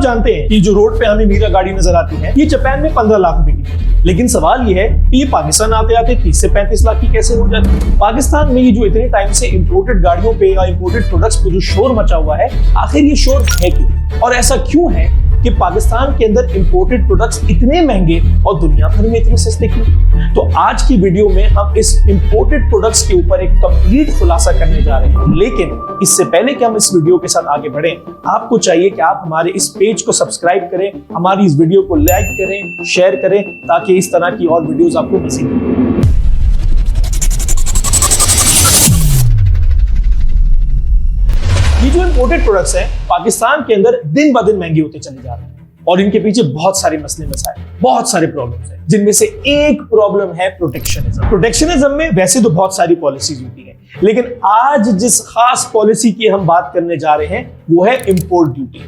जानते हैं कि जो रोड पे हमें मीरा गाड़ी नजर आती है, ये जापान में 15 लाख रुपए की है। लेकिन सवाल ये है कि ये पाकिस्तान आते आते 30 से 35 लाख की कैसे हो जाती है। पाकिस्तान में ये जो इतने टाइम से इंपोर्टेड गाड़ियों पे या इंपोर्टेड प्रोडक्ट्स पे जो शोर मचा हुआ है, आखिर ये शोर है क्यों, और ऐसा क्यों है कि पाकिस्तान के अंदर इंपोर्टेड प्रोडक्ट्स इतने महंगे और दुनिया भर में इतने सस्ते क्यों। तो आज की वीडियो में हम इस इंपोर्टेड प्रोडक्ट्स के ऊपर एक कंप्लीट खुलासा करने जा रहे हैं। लेकिन इससे पहले कि हम इस वीडियो के साथ आगे बढ़ें, आपको चाहिए कि आप हमारे इस पेज को सब्सक्राइब करें, हमारी इस वीडियो को लाइक करें, शेयर करें, ताकि इस तरह की और वीडियोस आपको मज़ीद मिलें। ये जो इंपोर्टेड प्रोडक्ट्स हैं पाकिस्तान के अंदर दिन ब दिन महंगे होते चले जा रहे हैं और इनके पीछे बहुत सारे मसले मसाइल, बहुत सारे प्रॉब्लम्स हैं, जिनमें से एक प्रॉब्लम है प्रोटेक्शनिज्म। प्रोटेक्शनिज्म में वैसे तो बहुत सारी पॉलिसीज होती हैं, लेकिन आज जिस खास पॉलिसी की हम बात करने जा रहे हैं वो है इंपोर्ट ड्यूटी।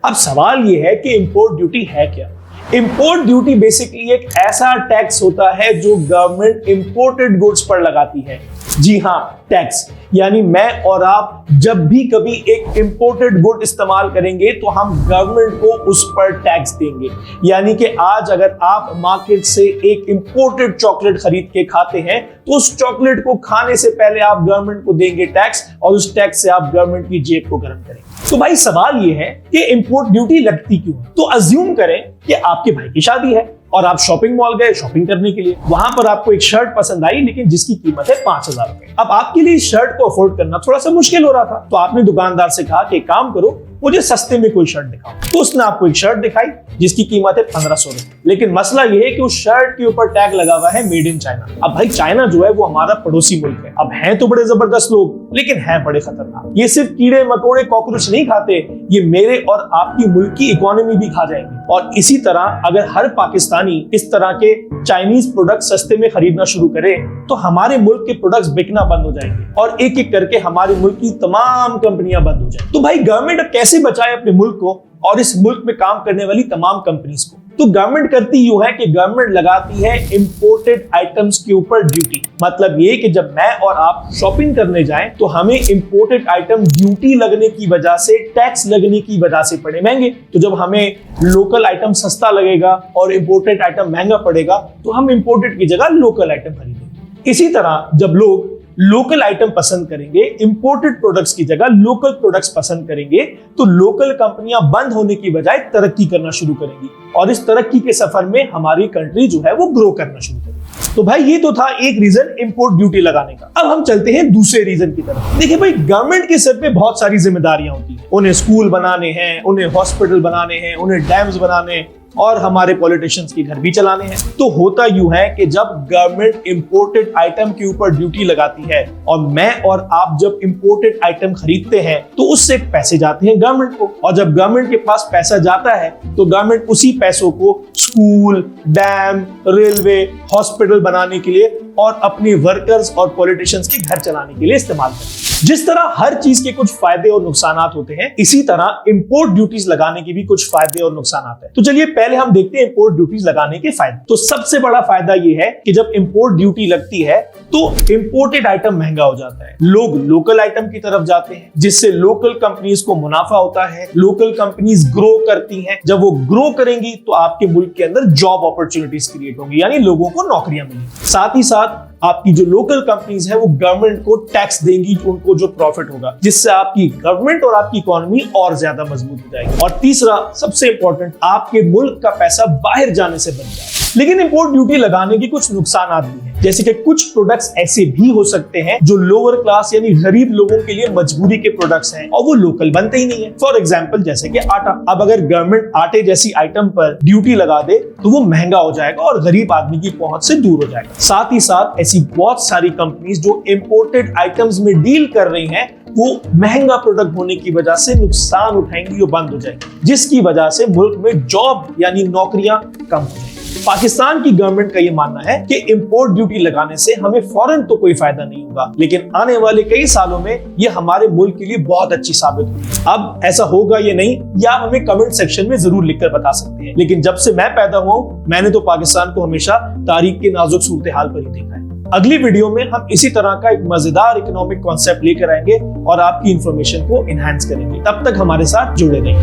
अब सवाल ये है कि इंपोर्ट ड्यूटी है क्या। इंपोर्ट ड्यूटी बेसिकली एक ऐसा टैक्स होता है जो गवर्नमेंट इंपोर्टेड गुड्स पर लगाती है। जी हाँ, टैक्स, यानी मैं और आप जब भी कभी एक इंपोर्टेड गुड इस्तेमाल करेंगे तो हम गवर्नमेंट को उस पर टैक्स देंगे। यानी कि आज अगर आप मार्केट से एक इंपोर्टेड चॉकलेट खरीद के खाते हैं तो उस चॉकलेट को खाने से पहले आप गवर्नमेंट को देंगे टैक्स, और उस टैक्स से आप गवर्नमेंट की जेब को गर्म करेंगे। तो भाई सवाल ये है कि इंपोर्ट ड्यूटी लगती क्यों है। तो अज्यूम करें कि आपके भाई की शादी है और आप शॉपिंग मॉल गए शॉपिंग करने के लिए। वहां पर आपको एक शर्ट पसंद आई, लेकिन जिसकी कीमत है 5,000 रुपए। अब आपके लिए इस शर्ट को अफोर्ड करना थोड़ा सा मुश्किल हो रहा था, तो आपने दुकानदार से कहा कि एक काम करो, मुझे सस्ते में कोई शर्ट दिखाओ। तो उसने आपको एक शर्ट दिखाई जिसकी कीमत है 1,500 रुपए। लेकिन मसला यह है कि उस शर्ट के ऊपर टैग लगा हुआ है मेड इन चाइना। अब भाई चाइना जो है वो हमारा पड़ोसी मुल्क है। अब हैं तो बड़े जबरदस्त लोग, लेकिन हैं बड़े खतरनाक। ये सिर्फ कीड़े मकोड़े कॉकरोच नहीं खाते, ये मेरे और आपकी मुल्क की इकोनॉमी भी खा जाएंगे। और इसी तरह अगर हर पाकिस्तानी इस तरह के चाइनीज प्रोडक्ट सस्ते में खरीदना शुरू करे तो हमारे मुल्क के प्रोडक्ट्स बिकना बंद हो जाएंगे और एक एक करके हमारे मुल्क की तमाम कंपनियां बंद हो जाएंगी। तो भाई गवर्नमेंट अब कैसे बचाए अपने मुल्क को और इस मुल्क में काम करने वाली तमाम कंपनीज को। तो गवर्नमेंट करती यूं है कि गवर्नमेंट लगाती है इंपोर्टेड आइटम्स के ऊपर ड्यूटी। मतलब ये कि जब मैं और आप शॉपिंग करने जाएं तो हमें इंपोर्टेड आइटम ड्यूटी लगने की वजह से, टैक्स लगने की वजह से पड़े महंगे। तो जब हमें लोकल आइटम सस्ता लगेगा और इंपोर्टेड आइटम महंगा पड़ेगा तो हम इंपोर्टेड की जगह लोकल आइटम खरीदेंगे। इसी तरह जब लोग लोकल आइटम पसंद करेंगे, इंपोर्टेड प्रोडक्ट्स की जगह लोकल प्रोडक्ट्स पसंद करेंगे, तो लोकल कंपनियां बंद होने की बजाय तरक्की करना शुरू करेंगी और इस तरक्की के सफर में हमारी कंट्री जो है वो ग्रो करना शुरू करेगी। तो भाई ये तो था एक रीजन इंपोर्ट ड्यूटी लगाने का। अब हम चलते हैं दूसरे रीजन की तरफ। देखिए भाई, गवर्नमेंट के सर पे बहुत सारी जिम्मेदारियां होती हैं। उन्हें स्कूल बनाने हैं, उन्हें हॉस्पिटल बनाने हैं, उन्हें डैम्स बनाने और हमारे पॉलिटिशियंस के घर भी चलाने हैं। तो होता यूं है कि जब गवर्नमेंट इंपोर्टेड आइटम के ऊपर ड्यूटी लगाती है और मैं और आप जब इंपोर्टेड आइटम खरीदते हैं तो उससे पैसे जाते हैं गवर्नमेंट को, और जब गवर्नमेंट के पास पैसा जाता है तो गवर्नमेंट उसी पैसों को स्कूल, डैम, रेलवे, हॉस्पिटल बनाने के लिए और अपने वर्कर्स और पॉलिटिशियंस के घर चलाने के लिए इस्तेमाल करते हैं। जिस तरह हर चीज के कुछ फायदे और नुकसानात होते हैं, इसी तरह इंपोर्ट ड्यूटीज लगाने के भी कुछ फायदे और नुकसानात हैं। तो चलिए पहले हम देखते हैं इंपोर्ट ड्यूटीज लगाने के फायदे। तो सबसे बड़ा फायदा ये है कि जब इंपोर्ट ड्यूटी लगती है तो इंपोर्टेड आइटम महंगा हो जाता है, लोग लोकल आइटम की तरफ जाते हैं, जिससे लोकल कंपनीज को मुनाफा होता है, लोकल कंपनीज ग्रो करती हैं। जब वो ग्रो करेंगी तो आपके मुल्क के अंदर जॉब अपॉर्चुनिटीज क्रिएट होंगी, यानी लोगों को नौकरियां मिलेंगी। साथ ही साथ आपकी जो लोकल कंपनीज है वो गवर्नमेंट को टैक्स देंगी, उनको जो प्रॉफिट होगा, जिससे आपकी गवर्नमेंट और आपकी इकोनॉमी और ज्यादा मजबूत हो जाएगी। और तीसरा सबसे इंपॉर्टेंट, आपके मुल्क का पैसा बाहर जाने से बच जाएगा। लेकिन इंपोर्ट ड्यूटी लगाने के कुछ नुकसान भी हैं, जैसे कि कुछ प्रोडक्ट्स ऐसे भी हो सकते हैं जो लोअर क्लास यानी गरीब लोगों के लिए मजबूरी के प्रोडक्ट्स हैं और वो लोकल बनते ही नहीं है। फॉर एग्जांपल जैसे कि आटा। अब अगर गवर्नमेंट आटे जैसी आइटम पर ड्यूटी लगा दे तो वो महंगा हो जाएगा और गरीब आदमी की पहुंच से दूर हो जाएगा। साथ ही साथ ऐसी बहुत सारी कंपनीज जो इंपोर्टेड आइटम्स में डील कर रही हैं वो महंगा प्रोडक्ट होने की वजह से नुकसान उठाएंगी, वो बंद हो जाएगी, जिसकी वजह से मुल्क में जॉब यानी नौकरियां कम हो जाएंगी। पाकिस्तान की गवर्नमेंट का ये मानना है कि इंपोर्ट ड्यूटी लगाने से हमें फौरन तो कोई फायदा नहीं होगा, लेकिन आने वाले कई सालों में ये हमारे मुल्क के लिए बहुत अच्छी साबित होगी। अब ऐसा होगा ये नहीं, या आप हमें कमेंट सेक्शन में जरूर लिखकर बता सकते हैं। लेकिन जब से मैं पैदा हुआ हूं मैंने तो पाकिस्तान को हमेशा तारीख के नाजुक सूरत हाल पर ही देखा है। अगली वीडियो में हम इसी तरह का एक मजेदार इकोनॉमिक कॉन्सेप्ट लेकर आएंगे और आपकी इंफॉर्मेशन को एनहांस करेंगे। तब तक हमारे साथ जुड़े रहिए।